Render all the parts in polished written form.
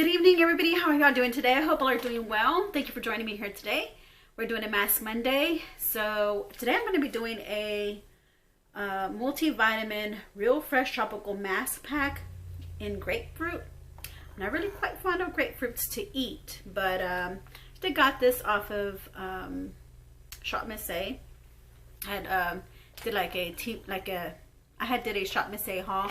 Good evening, everybody. How are y'all doing today? I hope all are doing well. Thank you for joining me here today. We're doing a Mask Monday. So today I'm going to be doing a multivitamin real fresh tropical mask pack in grapefruit. I'm not really quite fond of grapefruits to eat, but I got this off of Shop Miss A. I had did like a did a Shop Miss A haul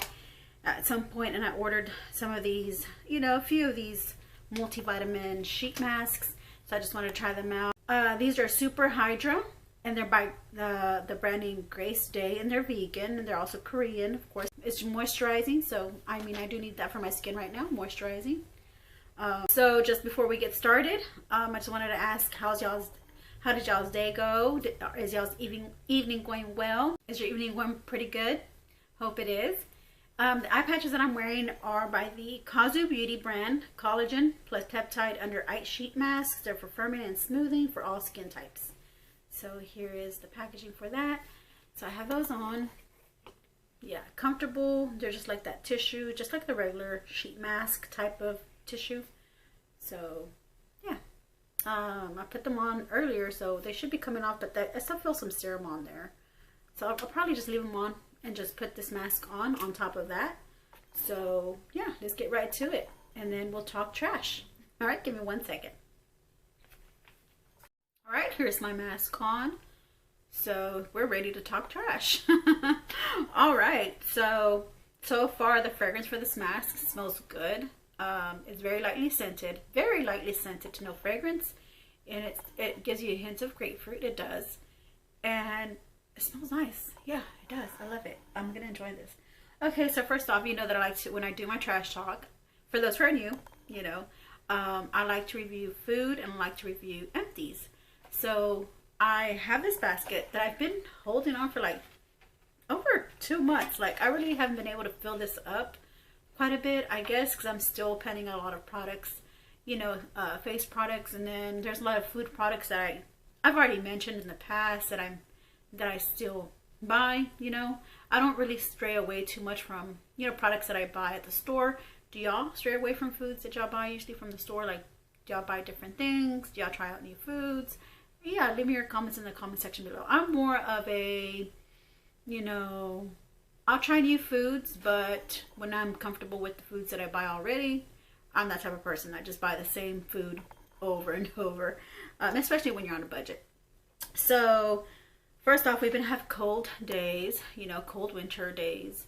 at some point, and I ordered some of these, a few of these multivitamin sheet masks. So I just want to try them out. These are Super Hydra, and they're by the brand name Grace Day, and they're vegan, and they're also Korean, of course. It's moisturizing, so I do need that for my skin right now, moisturizing. So just before we get started, I just wanted to ask, how did y'all's day go? Is y'all's evening going well? Is your evening going pretty good? Hope it is. The eye patches that I'm wearing are by the Kazu Beauty brand, collagen plus peptide under ice sheet masks. They're for firming and smoothing for all skin types. So here is the packaging for that. So I have those on. Yeah, comfortable. They're just like that tissue, just like the regular sheet mask type of tissue. So yeah, I put them on earlier, so they should be coming off, but I still feel some serum on there. So I'll probably just leave them on and just put this mask on top of that. So yeah, let's get right to it, and then we'll talk trash. All right, give me 1 second. All right, here's my mask on. So we're ready to talk trash. All right, so far the fragrance for this mask smells good. It's very lightly scented to no fragrance, and it gives you a hint of grapefruit. It does, and it smells nice. Yeah, it does. I love it. I'm gonna enjoy this. Okay, so first off, you know that I like to, when I do my trash talk, for those who are new, I like to review food, and I like to review empties. So I have this basket that I've been holding on for like over 2 months. Like, I really haven't been able to fill this up quite a bit, I guess, because I'm still penning a lot of products, face products, and then there's a lot of food products that I've already mentioned in the past that I still buy. I don't really stray away too much from products that I buy at the store. Do y'all stray away from foods that y'all buy usually from the store? Like, do y'all buy different things? Do y'all try out new foods? Yeah, leave me your comments in the comment section below. I'm more of a, I'll try new foods, but when I'm comfortable with the foods that I buy already, I'm that type of person. I just buy the same food over and over, especially when you're on a budget. So first off, we've been having cold days, cold winter days.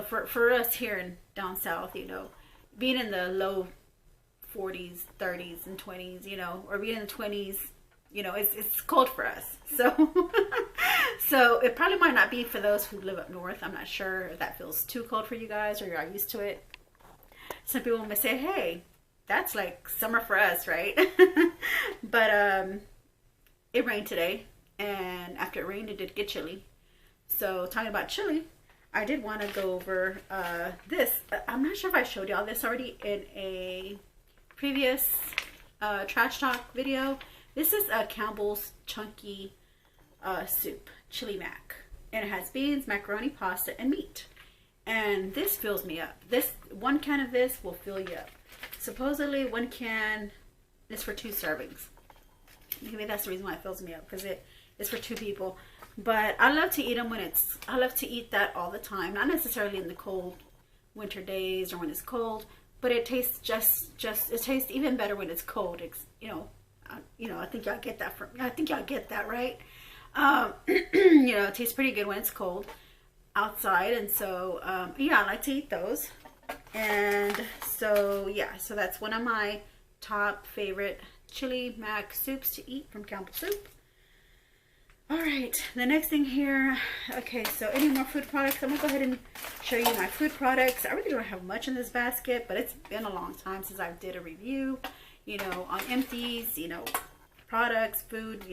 For us here in down south, being in the low 40s, 30s, and 20s, or being in the 20s, it's cold for us. So, so it probably might not be for those who live up north. I'm not sure if that feels too cold for you guys, or you're used to it. Some people may say, hey, that's like summer for us, right? But it rained today, and after it rained, it did get chilly. So talking about chilly, I did want to go over this. I'm not sure if I showed y'all this already in a previous trash talk video. This is a Campbell's Chunky soup, chili mac, and it has beans, macaroni, pasta, and meat. And this fills me up. One can of this will fill you up. Supposedly, one can is for 2 servings. Maybe that's the reason why it fills me up, because it's for 2 people. But I love to eat them I love to eat that all the time. Not necessarily in the cold winter days or when it's cold, but it tastes it tastes even better when it's cold. I think y'all get that right. It tastes pretty good when it's cold outside, and so yeah, I like to eat those. And so yeah, so that's one of my top favorite chili mac soups to eat from Campbell Soup. All right, the next thing here. Okay, so any more food products? I'm gonna go ahead and show you my food products. I really don't have much in this basket, but it's been a long time since I did a review, on Empties, products, food,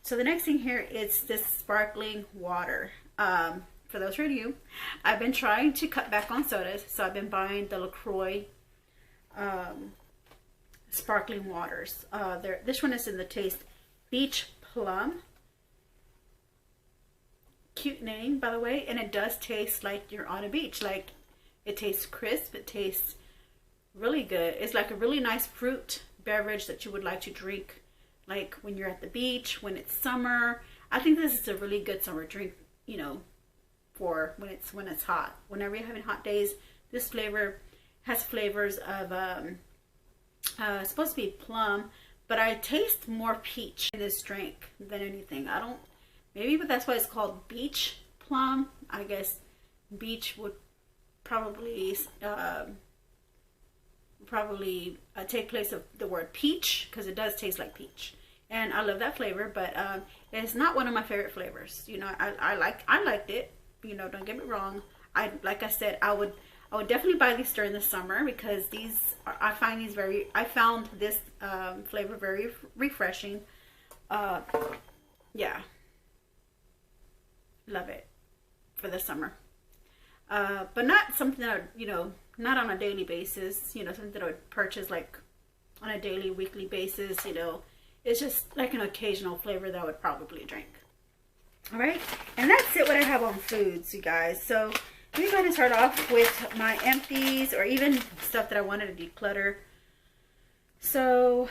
So the next thing here is this sparkling water. For those who are new, I've been trying to cut back on sodas, so I've been buying the LaCroix sparkling waters. This one is in the taste Beach Plum. Cute name, by the way, and it does taste like you're on a beach. Like, it tastes crisp, it tastes really good. It's like a really nice fruit beverage that you would like to drink, like when you're at the beach, when it's summer. I think this is a really good summer drink, you know, for when it's hot. Whenever you're having hot days, this flavor has flavors of it's supposed to be plum, but I taste more peach in this drink than anything. I don't, maybe, but that's why it's called beach plum. I guess beach would probably take place of the word peach, because it does taste like peach, and I love that flavor. But it's not one of my favorite flavors. You know, I liked it. You know, don't get me wrong. Like I said, I would definitely buy these during the summer, because I found this flavor very refreshing. Yeah, love it for the summer. But not something that, you know, not on a daily basis, you know, something that I would purchase like on a daily, weekly basis, you know. It's just like an occasional flavor that I would probably drink. All right, and that's it what I have on foods, you guys. So let me go ahead and start off with my empties, or even stuff that I wanted to declutter. So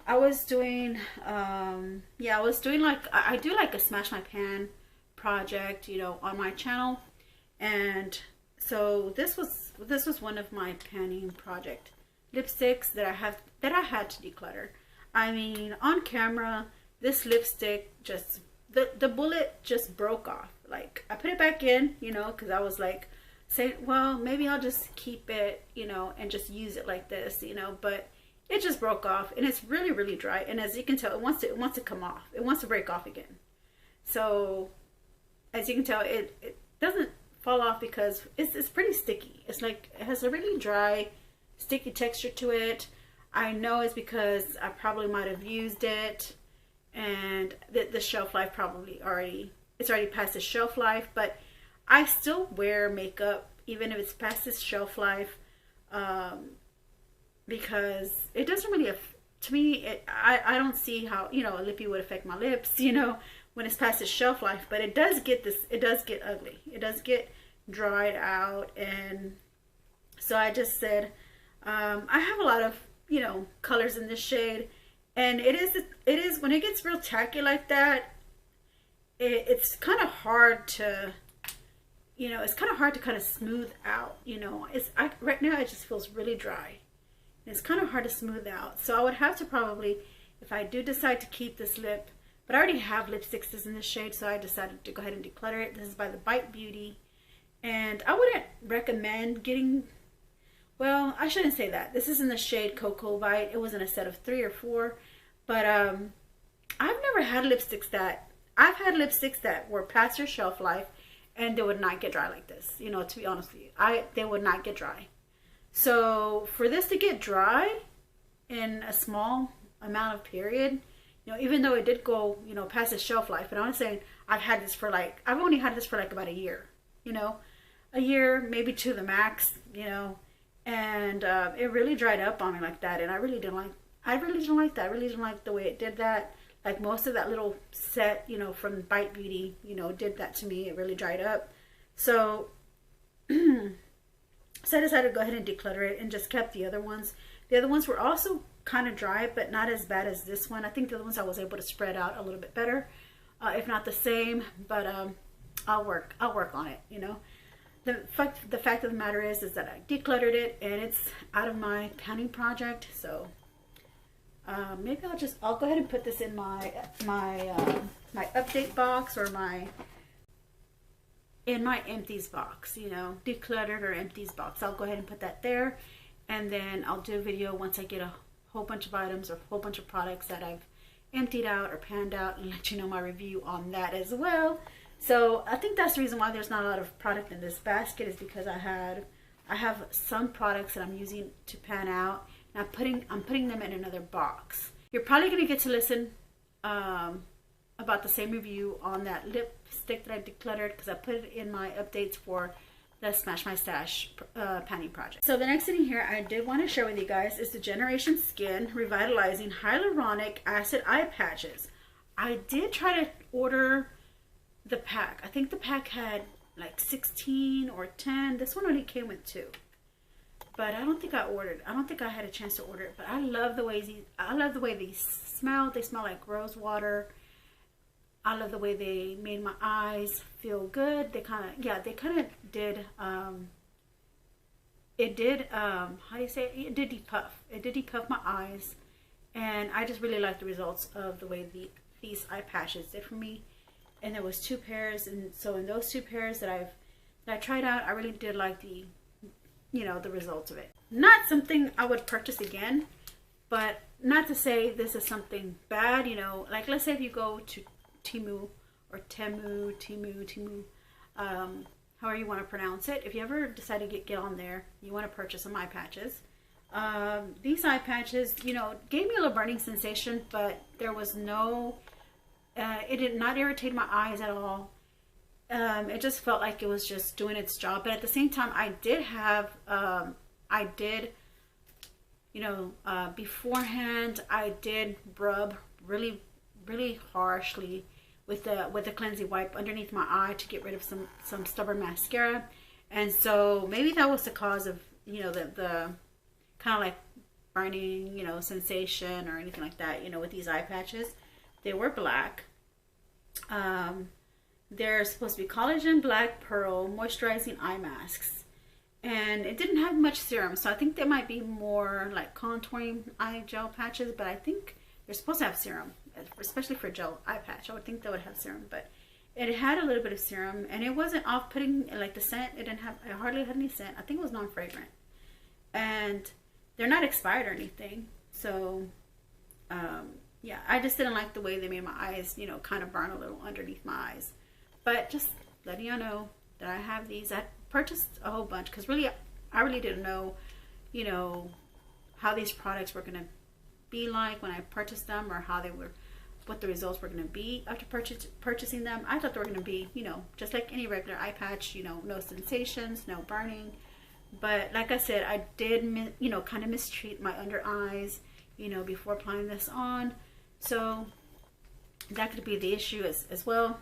I was doing, yeah, I was doing like, I do like a Smash My Pan project, you know, on my channel. And so this was one of my panning project lipsticks that I had to declutter. I mean, on camera, this lipstick just, the bullet just broke off. Like, I put it back in, you know, because I was like, saying, well, maybe I'll just keep it, you know, and just use it like this, you know. But it just broke off, and it's really, really dry. And as you can tell, it wants to come off. It wants to break off again. So as you can tell, it doesn't fall off because it's pretty sticky. It's like, it has a really dry, sticky texture to it. I know it's because I probably might have used it, and the shelf life it's already past the shelf life. But I still wear makeup even if it's past its shelf life, because it doesn't really, to me, I don't see how, you know, a lippy would affect my lips, you know, when it's past its shelf life. But it does get ugly. It does get dried out. And so I just said, I have a lot of, you know, colors in this shade, and it is when it gets real tacky like that, it's kind of hard to, you know, kind of smooth out, you know. Right now it just feels really dry, and it's kind of hard to smooth out. So I would have to probably, if I do decide to keep this lip, but I already have lipsticks that's in this shade, so I decided to go ahead and declutter it. This is by the Bite Beauty, and I wouldn't recommend getting, well, I shouldn't say that. This is in the shade Cocoa Bite. It was in a set of 3 or 4, but I've never had lipsticks that, I've had lipsticks that were past their shelf life, and they would not get dry like this. You know, to be honest with you, they would not get dry. So for this to get dry in a small amount of period, you know, even though it did go, you know, past its shelf life, but I'm saying I've only had this for like about a year, you know, a year, maybe 2 the max, you know. And it really dried up on me like that, and I really didn't like that. I really didn't like the way it did that. Like, most of that little set, you know, from Bite Beauty, you know, did that to me. It really dried up. So so I decided to go ahead and declutter it and just kept the other ones. The other ones were also kind of dry, but not as bad as this one. I think the other ones I was able to spread out a little bit better, if not the same. But I'll work on it, you know. The fact of the matter is that I decluttered it, and it's out of my panning project. So maybe I'll go ahead and put this in my update box, or in my empties box, you know, decluttered or empties box. I'll go ahead and put that there, and then I'll do a video once I get a whole bunch of items or a whole bunch of products that I've emptied out or panned out, and let you know my review on that as well. So I think that's the reason why there's not a lot of product in this basket, is because I have some products that I'm using to pan out, and I'm putting them in another box. You're probably gonna get to listen about the same review on that lipstick that I decluttered, because I put it in my updates for the Smash My Stash panning project. So the next thing here I did want to share with you guys is the Generation Skin Revitalizing Hyaluronic Acid Eye Patches. I did try to order the pack. I think the pack had like 16 or 10. This one only came with 2. but I don't think I ordered. I don't think I had a chance to order it, but I love the way these smell. They smell like rose water. I love the way they made my eyes feel good. They kind of, yeah, they kind of did, it did, how do you say it? It did depuff. It did depuff my eyes. And I just really like the results of the way these eye patches did for me. And there was 2 pairs. And so in those 2 pairs that I tried out, I really did like the, you know, the results of it. Not something I would purchase again, but not to say this is something bad, you know, like let's say if you go to Temu or Temu, however you want to pronounce it. If you ever decide to get on there, you want to purchase some eye patches. These eye patches, you know, gave me a little burning sensation, but there was no, it did not irritate my eyes at all. It just felt like it was just doing its job. But at the same time, I did have, you know, beforehand, I did rub really, really harshly with the cleansing wipe underneath my eye to get rid of some stubborn mascara. And so maybe that was the cause of, you know, the kind of like burning, you know, sensation or anything like that, you know, with these eye patches. They were black. They're supposed to be collagen black pearl moisturizing eye masks, and it didn't have much serum, so I think they might be more like contouring eye gel patches, but I think they're supposed to have serum, especially for gel eye patch. I would think they would have serum, but it had a little bit of serum, and it wasn't off-putting. Like the scent, it hardly had any scent. I think it was non-fragrant, and they're not expired or anything. So yeah, I just didn't like the way they made my eyes, you know, kind of burn a little underneath my eyes. But just letting y'all know that I have these. I purchased a whole bunch because really, I really didn't know, you know, how these products were going to be like when I purchased them, or how they were, what the results were going to be after purchasing them. I thought they were going to be, you know, just like any regular eye patch, you know, no sensations, no burning. But like I said, I did, you know, kind of mistreat my under eyes, you know, before applying this on. So that could be the issue as well.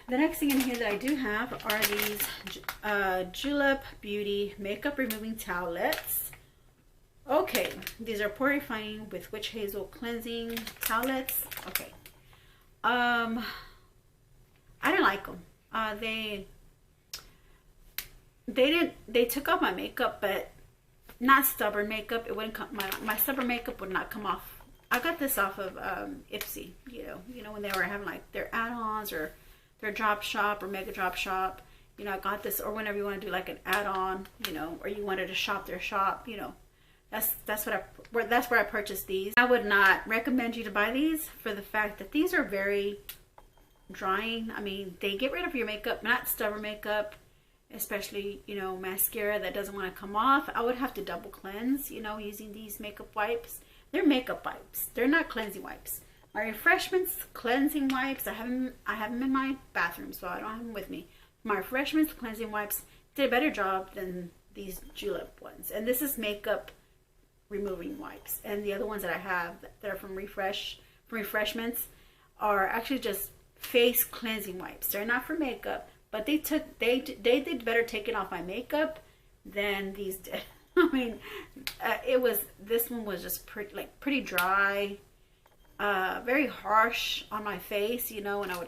The next thing in here that I do have are these Julep Beauty Makeup Removing Towelettes. Okay, these are pore refining with witch hazel cleansing towelettes. Okay, I didn't like them. They took off my makeup, but not stubborn makeup. It wouldn't come. My stubborn makeup would not come off. I got this off of Ipsy. You know when they were having like their add-ons or their drop shop or mega drop shop. You know, I got this, or whenever you want to do like an add-on, you know, or you wanted to shop their shop, you know, that's where I purchased these. I would not recommend you to buy these for the fact that these are very drying. I mean, they get rid of your makeup, not stubborn makeup, especially, you know, mascara that doesn't want to come off. I would have to double cleanse, you know, using these makeup wipes. They're makeup wipes. They're not cleansing wipes. My Refreshments cleansing wipes, I have them in my bathroom, so I don't have them with me. My Refreshments cleansing wipes did a better job than these Julep ones. And this is makeup removing wipes. And the other ones that I have that are from Refreshments are actually just face cleansing wipes. They're not for makeup, but they did better taking off my makeup than these did. I mean, this one was just pretty dry. Very harsh on my face, you know, and I would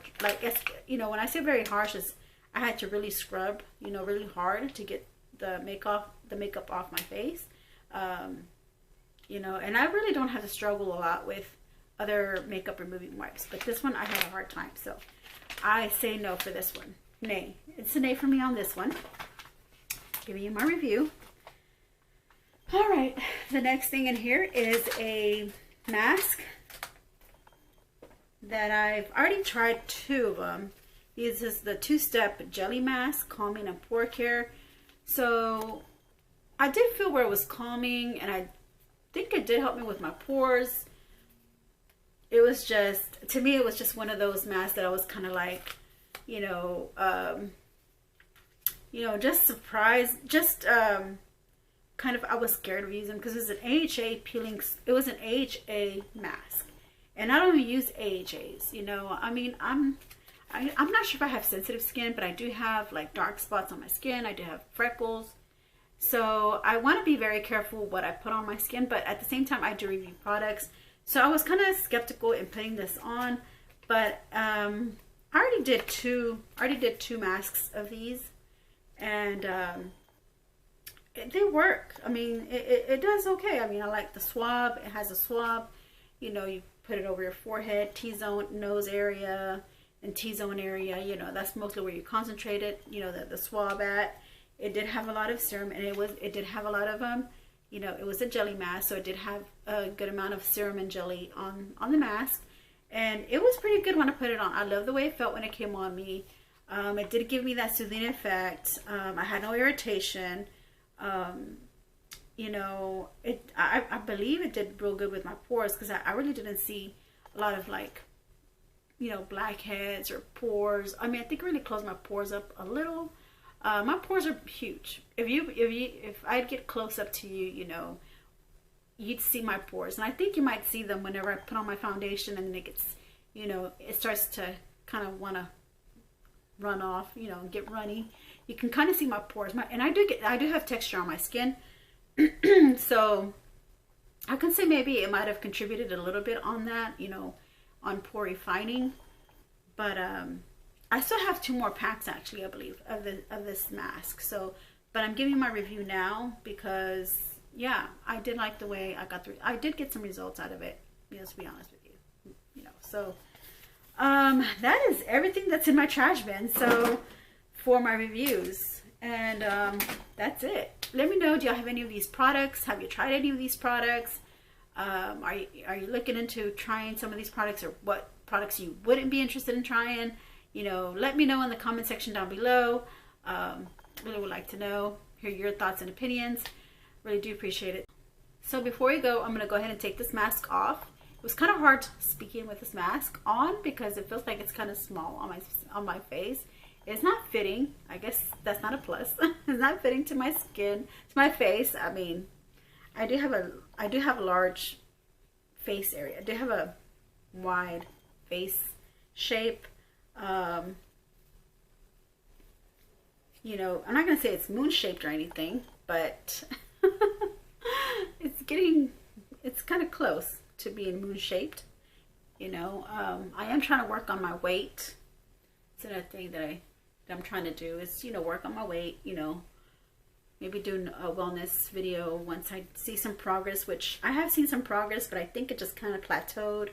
you know, when I say very harsh, is I had to really scrub, you know, really hard to get the makeup off my face. You know, and I really don't have to struggle a lot with other makeup removing wipes, but this one I had a hard time, so I say no for this one. Nay. It's a nay for me on this one. Giving you my review. Alright, the next thing in here is a mask that I've already tried 2 of them. This is the 2-step jelly mask, calming and pore care. So I did feel where it was calming, and I think it did help me with my pores. It was just, to me, it was just one of those masks that I was kind of like, you know, just surprised, just kind of, I was scared of using, because it was an AHA peeling, it was an AHA mask, and I don't even use AHAs, you know. I mean, I'm not sure if I have sensitive skin, but I do have like dark spots on my skin. I do have freckles, So I want to be very careful what I put on my skin, but at the same time I do review products. So I was kind of skeptical in putting this on, but I already did two masks of these, and they work. I mean, it does okay. I mean, I like the swab. It has a swab. You know, you put it over your forehead, T-zone, nose area, and T-zone area. You know, that's mostly where you concentrate it. You know, the swab at. It did have a lot of serum, and it did have a lot of you know, it was a jelly mask, so it did have a good amount of serum and jelly on the mask, and it was pretty good when I put it on. I love the way it felt when it came on me. It did give me that soothing effect. I had no irritation. You know, I believe it did real good with my pores, because I really didn't see a lot of, like, you know, blackheads or pores. I mean, I think it really closed my pores up a little. My pores are huge. If I'd get close up to you, you know, you'd see my pores, and I think you might see them whenever I put on my foundation, and then it gets, you know, it starts to kind of want to run off, you know, get runny. You can kind of see my pores. And I do have texture on my skin, so I can say maybe it might have contributed a little bit on that, you know, on pore refining. But I still have 2 more packs, actually, I believe, of this mask. So, but I'm giving my review now because, yeah, I did like the way I got through. I did get some results out of it, you know, to be honest with you. You know, so that is everything that's in my trash bin. So for my reviews, and that's it. Let me know, do y'all have any of these products? Have you tried any of these products? Are you looking into trying some of these products, or what products you wouldn't be interested in trying? You know, let me know in the comment section down below. Really would like to know, hear your thoughts and opinions. Really do appreciate it. So before we go, I'm going to go ahead and take this mask off. It was kind of hard speaking with this mask on because it feels like it's kind of small on my face. It's not fitting. I guess that's not a plus. It's not fitting to my skin, to my face. I mean, I do have a large face area. I do have a wide face shape. You know, I'm not gonna say it's moon shaped or anything, but it's kind of close to being moon shaped. You know, I am trying to work on my weight. It's another thing that I'm trying to do is, you know, work on my weight. You know, maybe doing a wellness video once I see some progress, which I have seen some progress, but I think it just kind of plateaued.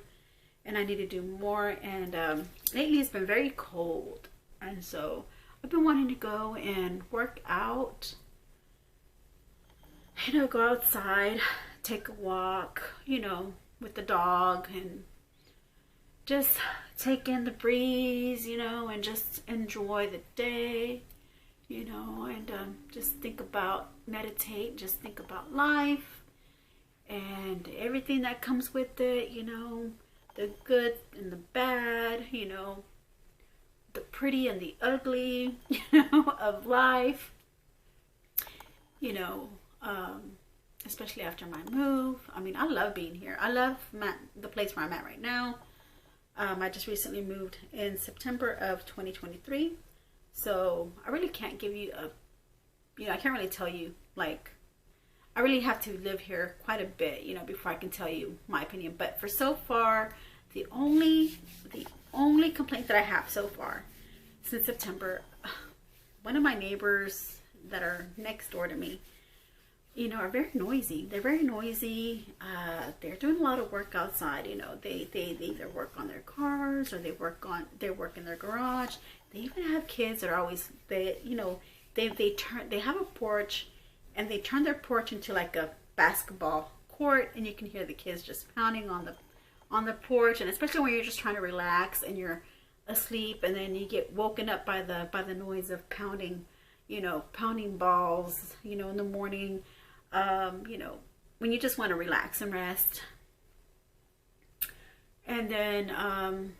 And I need to do more. And lately it's been very cold, and so I've been wanting to go and work out, you know, go outside, take a walk, you know, with the dog, and just take in the breeze, you know, and just enjoy the day, you know, and just think about, meditate, just think about life and everything that comes with it, you know, the good and the bad, you know, the pretty and the ugly, you know, of life, you know, especially after my move. I mean, I love being here. I love the place where I'm at right now. I just recently moved in September of 2023. So I really can't give you you know, I can't really tell you, like, I really have to live here quite a bit, you know, before I can tell you my opinion. But for so far, the only complaint that I have so far since September, one of my neighbors that are next door to me, you know, are very noisy. They're very noisy. They're doing a lot of work outside. You know, they either work on their cars, or they work in their garage. They even have kids that are always, you know, they have a porch, and they turn their porch into like a basketball court, and you can hear the kids just pounding on the porch. And especially when you're just trying to relax and you're asleep, and then you get woken up by the noise of pounding, you know, pounding balls, you know, in the morning, you know, when you just want to relax and rest. And then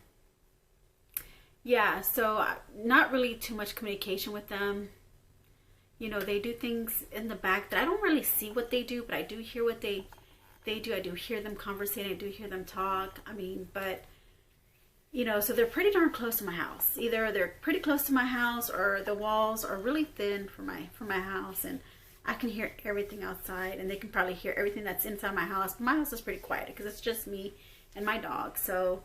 yeah, so not really too much communication with them. You know, they do things in the back that I don't really see what they do, but I do hear what they do. I do hear them conversing. I do hear them talk. I mean, but, you know, so they're pretty darn close to my house. Either they're pretty close to my house, or the walls are really thin for my house. And I can hear everything outside, and they can probably hear everything that's inside my house. But my house is pretty quiet because it's just me and my dog. So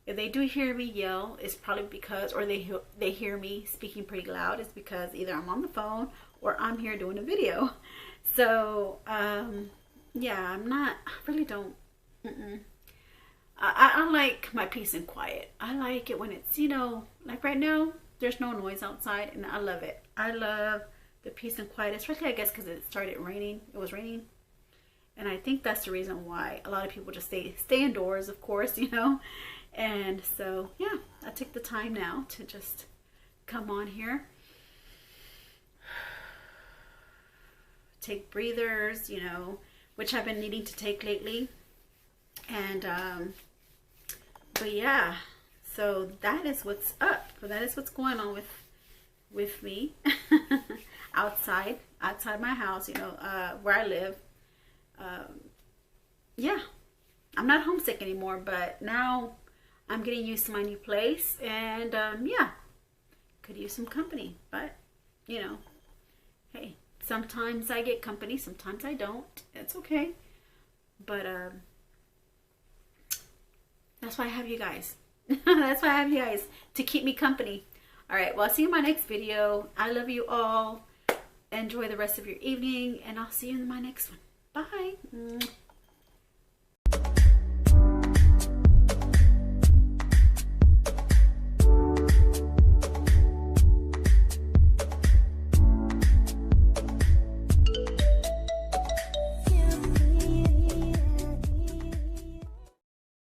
if they do hear me yell, it's probably because, or they hear me speaking pretty loud, it's because either I'm on the phone or I'm here doing a video. So yeah, I really don't. I like my peace and quiet. I like it when it's, you know, like right now, there's no noise outside, and I love it. I love the peace and quiet, especially I guess because it started raining. It was raining, and I think that's the reason why a lot of people just stay indoors, of course, you know. And so yeah, I took the time now to just come on here, take breathers, you know, which I've been needing to take lately. And but yeah, so that is what's up. So that is what's going on with me outside my house, you know, where I live. Yeah, I'm not homesick anymore, but now I'm getting used to my new place, and yeah, could use some company. But you know, hey, sometimes I get company, sometimes I don't. It's okay. But that's why I have you guys. That's why I have you guys, to keep me company. All right, well, I'll see you in my next video. I love you all. Enjoy the rest of your evening, and I'll see you in my next one. Bye.